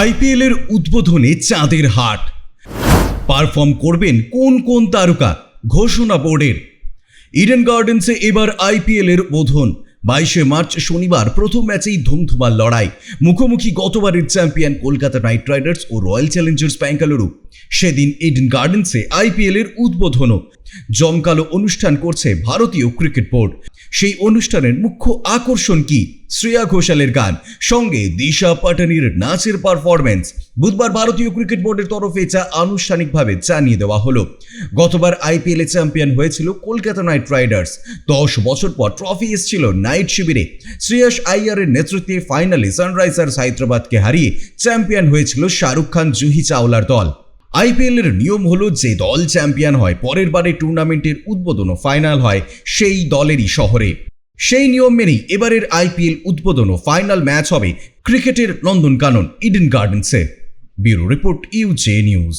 IPL এর উদ্বোধনে চাঁদের হাট পারফর্ম করবেন কোন কোন তারকা ঘোষণা বোর্ডের। ইডেন গার্ডেন্সে এবার আইপিএল এর উদ্বোধন। 22শে মার্চ শনিবার প্রথম ম্যাচেই ধুমধুমার লড়াই, মুখোমুখি গতবারের চ্যাম্পিয়ন কলকাতা নাইট রাইডার্স ও রয়্যাল চ্যালেঞ্জার্স বেঙ্গালুরু। সেদিন ইডেন গার্ডেন্সে আইপিএল এর উদ্বোধনও। জমকালো অনুষ্ঠান করছে ভারতীয় ক্রিকেট বোর্ড। সেই অনুষ্ঠানের মুখ্য আকর্ষণ কি? শ্রেয়া ঘোষালের গান, সঙ্গে দিশা পাটানির নাচের পারফরমেন্স। বুধবার ভারতীয় ক্রিকেট বোর্ডের তরফে যা আনুষ্ঠানিকভাবে জানিয়ে দেওয়া হলো। গতবার আইপিএল এ চ্যাম্পিয়ন হয়েছিল কলকাতা নাইট রাইডার্স। 10 বছর পর ট্রফি এসেছিল নাইট শিবিরে। শ্রেয়াস আইয়ারের নেতৃত্বে ফাইনালে সানরাইজার্স হায়দ্রাবাদকে হারিয়ে চ্যাম্পিয়ন হয়েছিল শাহরুখ খান জুহি চাওলার দল। আইপিএল এর নিয়ম হলো, যে দল চ্যাম্পিয়ন হয় পরের বারে টুর্নামেন্টের উদ্বোধন ও ফাইনাল হয় সেই দলেরই শহরে। সেই নিয়ম মেনেই এবারের আইপিএল উদ্বোধন ও ফাইনাল ম্যাচ হবে ক্রিকেটের নন্দনকানন ইডেন গার্ডেন্সে। ব্যুরো রিপোর্ট, ইউজে নিউজ।